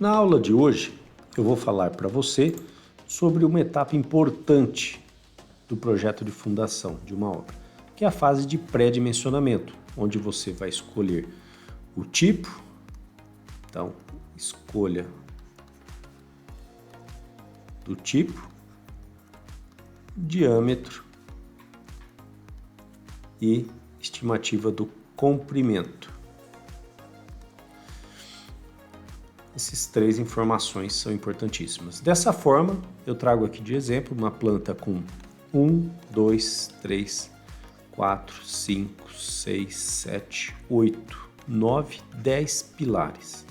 Na aula de hoje, eu vou falar para você sobre uma etapa importante do projeto de fundação de uma obra, que é a fase de pré-dimensionamento, onde você vai escolher o tipo. Então, escolha do tipo, diâmetro e estimativa do comprimento. Essas três informações são importantíssimas. Dessa forma, eu trago aqui de exemplo uma planta com 1, 2, 3, 4, 5, 6, 7, 8, 9, 10 pilares.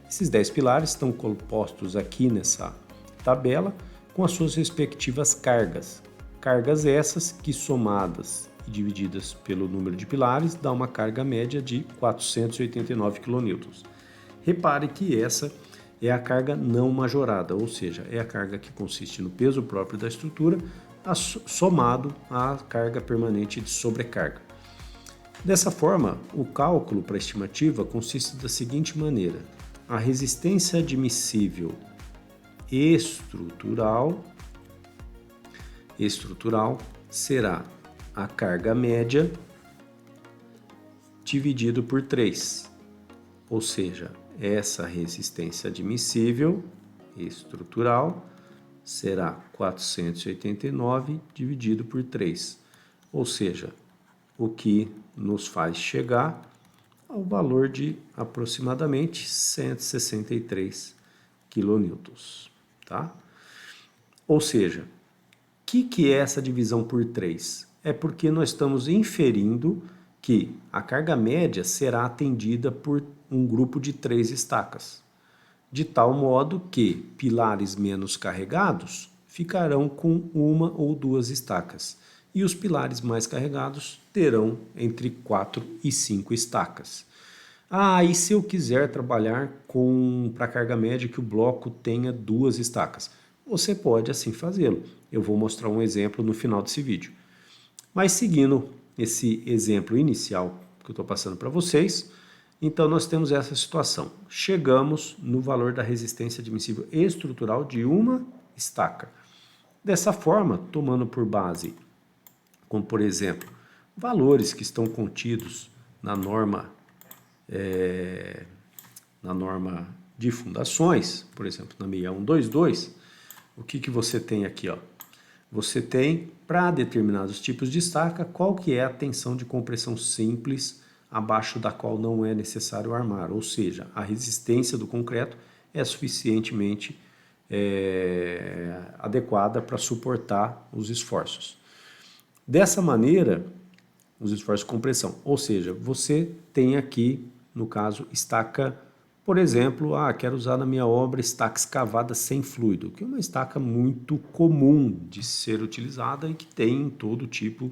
Esses 10 pilares estão compostos aqui nessa tabela com as suas respectivas cargas. Cargas essas que somadas e divididas pelo número de pilares dá uma carga média de 489 kN. Repare que essa é a carga não majorada, ou seja, é a carga que consiste no peso próprio da estrutura somado à carga permanente de sobrecarga. Dessa forma, o cálculo para a estimativa consiste da seguinte maneira: a resistência admissível estrutural será a carga média dividido por 3, ou seja, essa resistência admissível estrutural será 489 dividido por 3, ou seja, o que nos faz chegar ao valor de aproximadamente 163 kN, tá? Ou seja, o que é essa divisão por 3? É porque nós estamos inferindo que a carga média será atendida por um grupo de 3 estacas, de tal modo que pilares menos carregados ficarão com 1 ou 2 estacas, e os pilares mais carregados terão entre 4 e 5 estacas. E se eu quiser trabalhar para a carga média que o bloco tenha 2 estacas? Você pode assim fazê-lo. Eu vou mostrar um exemplo no final desse vídeo. Mas seguindo esse exemplo inicial que eu estou passando para vocês, então nós temos essa situação. Chegamos no valor da resistência admissível estrutural de uma estaca. Dessa forma, tomando por base, como por exemplo, valores que estão contidos na norma de fundações, por exemplo, na 6122, o que você tem aqui? Você tem, para determinados tipos de estaca, qual que é a tensão de compressão simples abaixo da qual não é necessário armar, ou seja, a resistência do concreto é suficientemente adequada para suportar os esforços. Dessa maneira, os esforços de compressão, ou seja, você tem aqui, no caso, estaca, por exemplo, quero usar na minha obra estaca escavada sem fluido, que é uma estaca muito comum de ser utilizada e que tem em todo tipo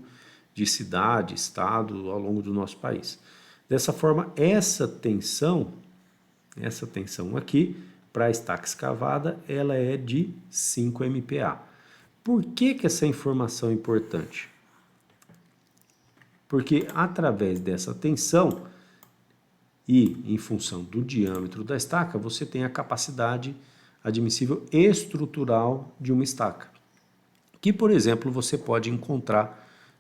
de cidade, estado ao longo do nosso país. Dessa forma, essa tensão aqui, para a estaca escavada, ela é de 5 MPa. Por que essa informação é importante? Porque através dessa tensão e em função do diâmetro da estaca, você tem a capacidade admissível estrutural de uma estaca, que, por exemplo, você pode encontrar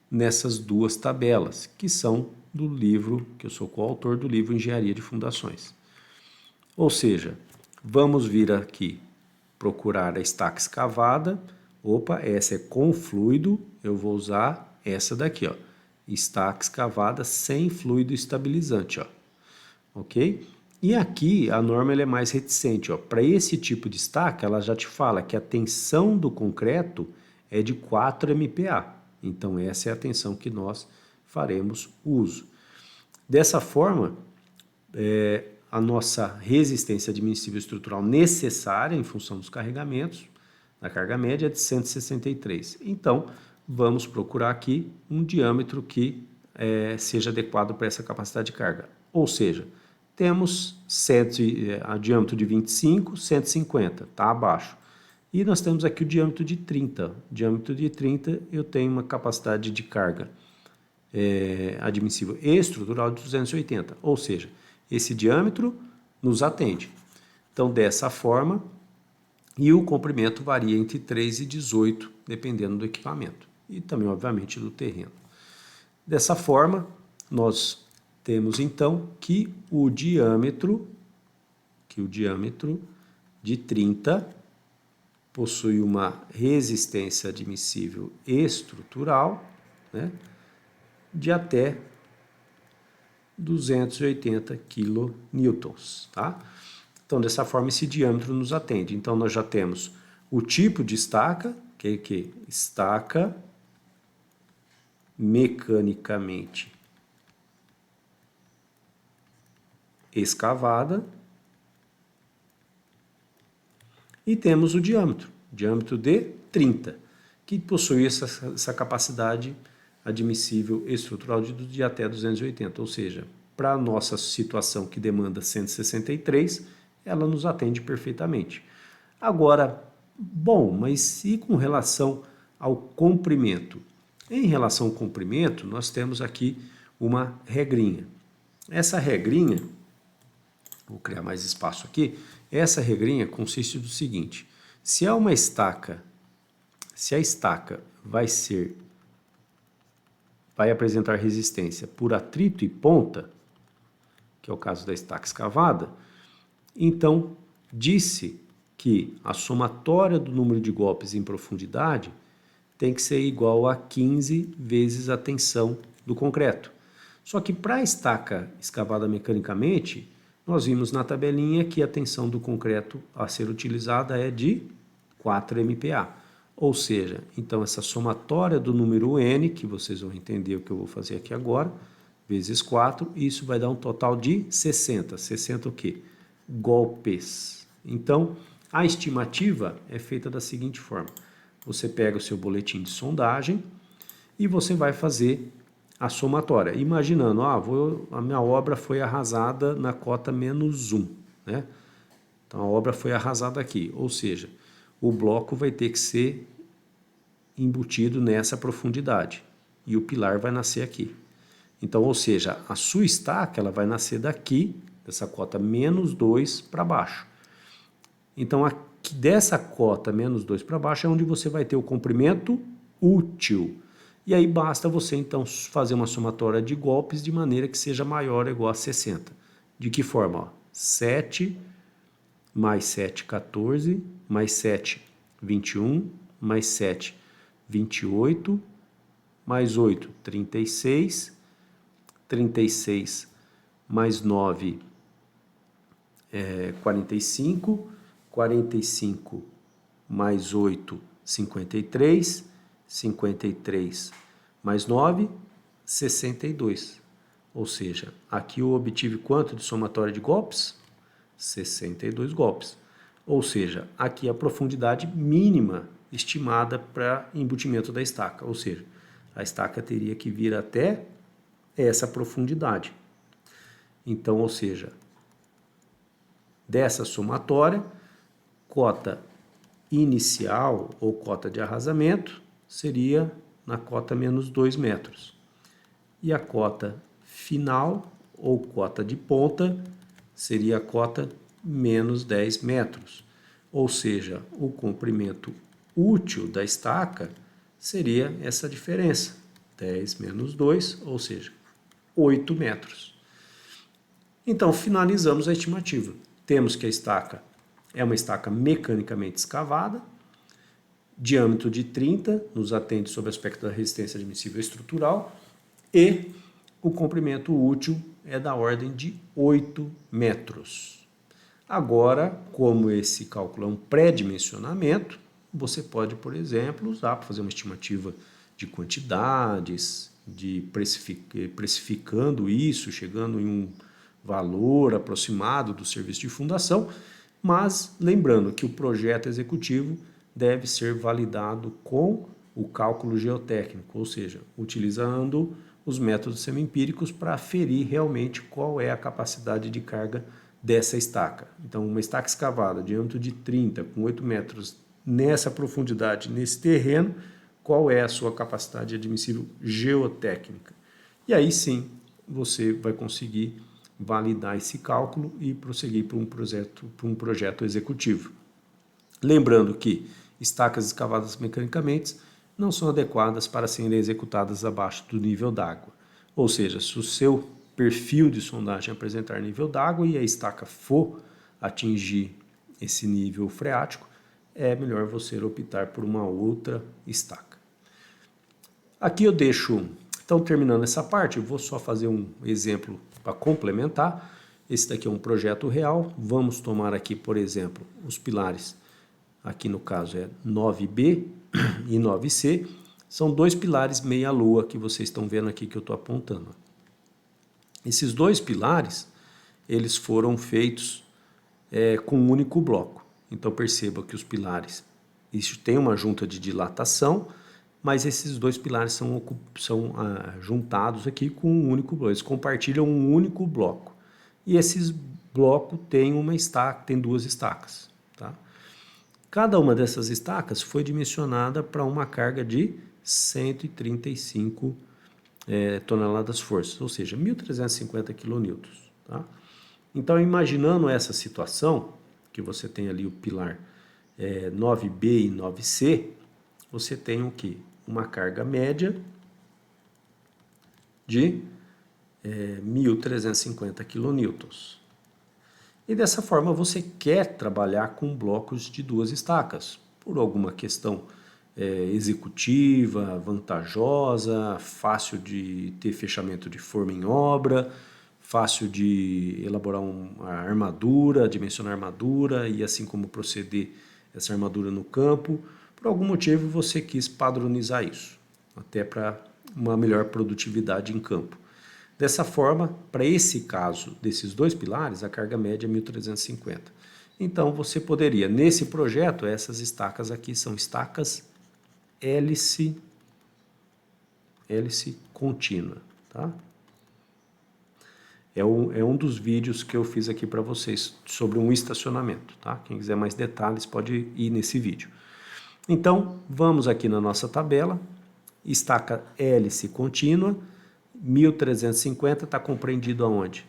nessas duas tabelas, que são do livro, que eu sou coautor do livro Engenharia de Fundações. Ou seja, vamos vir aqui procurar a estaca escavada. Essa é com fluido, eu vou usar essa daqui, estaca escavada sem fluido estabilizante, ok? E aqui a norma ela é mais reticente, para esse tipo de estaca ela já te fala que a tensão do concreto é de 4 MPa, então essa é a tensão que nós faremos uso. Dessa forma, a nossa resistência admissível estrutural necessária em função dos carregamentos, na carga média é de 163. Então, vamos procurar aqui um diâmetro que seja adequado para essa capacidade de carga. Ou seja, temos a diâmetro de 25, 150, está abaixo. E nós temos aqui o diâmetro de 30. Diâmetro de 30 eu tenho uma capacidade de carga admissível estrutural de 280, ou seja, esse diâmetro nos atende. Então, dessa forma, e o comprimento varia entre 3 e 18, dependendo do equipamento e também, obviamente, do terreno. Dessa forma, nós temos então que o diâmetro de 30 possui uma resistência admissível estrutural, né, de até 280 kN, tá? Então, dessa forma, esse diâmetro nos atende. Então, nós já temos o tipo de estaca, que é que estaca mecanicamente escavada, e temos o diâmetro de 30, que possui essa capacidade admissível estrutural de até 280, ou seja, para a nossa situação que demanda 163, ela nos atende perfeitamente. Agora, bom, mas e com relação ao comprimento? Em relação ao comprimento, nós temos aqui uma regrinha. Essa regrinha, vou criar mais espaço aqui, essa regrinha consiste do seguinte: se a estaca vai apresentar resistência por atrito e ponta, que é o caso da estaca escavada, então disse que a somatória do número de golpes em profundidade tem que ser igual a 15 vezes a tensão do concreto. Só que para a estaca escavada mecanicamente, nós vimos na tabelinha que a tensão do concreto a ser utilizada é de 4 MPa. Ou seja, então essa somatória do número N, que vocês vão entender o que eu vou fazer aqui agora, vezes 4, isso vai dar um total de 60. 60 o quê? Golpes. Então, a estimativa é feita da seguinte forma: você pega o seu boletim de sondagem e você vai fazer a somatória, imaginando, a minha obra foi arrasada na cota -1, né? Então a obra foi arrasada aqui, ou seja, o bloco vai ter que ser embutido nessa profundidade e o pilar vai nascer aqui. Então, ou seja, a sua estaca ela vai nascer daqui, dessa cota -2 para baixo. Então, aqui dessa cota -2 para baixo é onde você vai ter o comprimento útil. E aí basta você então fazer uma somatória de golpes de maneira que seja maior ou igual a 60. De que forma? 7 mais 7, 14, mais 7, 21, mais 7, 28, mais 8, 36, 36 mais 9, 45, 45 mais 8, 53, 53 mais 9, 62. Ou seja, aqui eu obtive quanto de somatória de golpes? 62 golpes. Ou seja, aqui a profundidade mínima estimada para embutimento da estaca. Ou seja, a estaca teria que vir até essa profundidade. Então, ou seja, dessa somatória, cota inicial ou cota de arrasamento seria na cota -2 metros. E a cota final ou cota de ponta seria a cota -10 metros. Ou seja, o comprimento útil da estaca seria essa diferença, 10 menos 2, ou seja, 8 metros. Então, finalizamos a estimativa. Temos que a estaca é uma estaca mecanicamente escavada, diâmetro de 30, nos atende sob o aspecto da resistência admissível estrutural, e o comprimento útil é da ordem de 8 metros. Agora, como esse cálculo é um pré-dimensionamento, você pode, por exemplo, usar para fazer uma estimativa de quantidades, de precificando isso, chegando em um valor aproximado do serviço de fundação, mas lembrando que o projeto executivo deve ser validado com o cálculo geotécnico, ou seja, utilizando os métodos semi-empíricos para aferir realmente qual é a capacidade de carga dessa estaca. Então, uma estaca escavada, diâmetro de 30, com 8 metros, nessa profundidade, nesse terreno, qual é a sua capacidade admissível geotécnica? E aí sim, você vai conseguir validar esse cálculo e prosseguir para um projeto executivo. Lembrando que estacas escavadas mecanicamente não são adequadas para serem executadas abaixo do nível d'água. Ou seja, se o seu perfil de sondagem apresentar nível d'água e a estaca for atingir esse nível freático, é melhor você optar por uma outra estaca. Aqui eu deixo, então terminando essa parte, eu vou só fazer um exemplo para complementar. Esse daqui é um projeto real. Vamos tomar aqui, por exemplo, os pilares, aqui no caso é 9B e 9C, são dois pilares meia-lua que vocês estão vendo aqui que eu estou apontando. Esses dois pilares, eles foram feitos com um único bloco. Então perceba que os pilares, isso tem uma junta de dilatação, mas esses dois pilares são juntados aqui com um único bloco. Eles compartilham um único bloco. E esses blocos têm duas estacas. Tá? Cada uma dessas estacas foi dimensionada para uma carga de 135 toneladas forças, ou seja, 1.350 kN. Tá? Então, imaginando essa situação, que você tem ali o pilar 9B e 9C, você tem o quê? Uma carga média de 1.350 kN. E dessa forma você quer trabalhar com blocos de duas estacas, por alguma questão executiva, vantajosa, fácil de ter fechamento de forma em obra, fácil de elaborar uma armadura, dimensionar a armadura e assim como proceder essa armadura no campo. Por algum motivo você quis padronizar isso, até para uma melhor produtividade em campo. Dessa forma, para esse caso desses dois pilares, a carga média é 1.350. Então você poderia, nesse projeto, essas estacas aqui são estacas hélice contínua, tá? É um dos vídeos que eu fiz aqui para vocês sobre um estacionamento, tá? Quem quiser mais detalhes pode ir nesse vídeo. Então, vamos aqui na nossa tabela, estaca hélice contínua, 1.350 está compreendido aonde?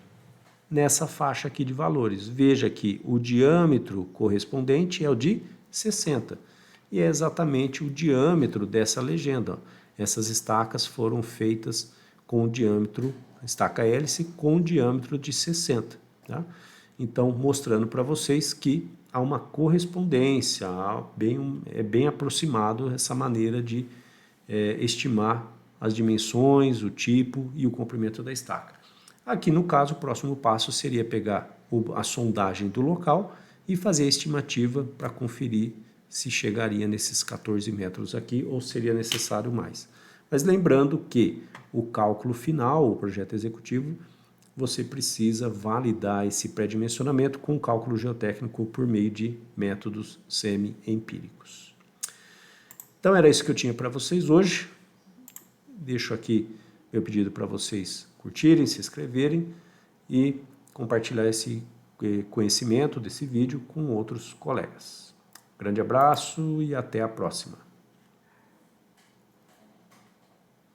Nessa faixa aqui de valores. Veja que o diâmetro correspondente é o de 60. E é exatamente o diâmetro dessa legenda. Ó. Essas estacas foram feitas com o diâmetro, estaca hélice com diâmetro de 60. Tá? Então, mostrando para vocês que há uma correspondência, é bem aproximado essa maneira de estimar as dimensões, o tipo e o comprimento da estaca. Aqui no caso, o próximo passo seria pegar a sondagem do local e fazer a estimativa para conferir se chegaria nesses 14 metros aqui ou seria necessário mais. Mas lembrando que o cálculo final, o projeto executivo, você precisa validar esse pré-dimensionamento com cálculo geotécnico por meio de métodos semi-empíricos. Então era isso que eu tinha para vocês hoje. Deixo aqui meu pedido para vocês curtirem, se inscreverem e compartilhar esse conhecimento desse vídeo com outros colegas. Grande abraço e até a próxima.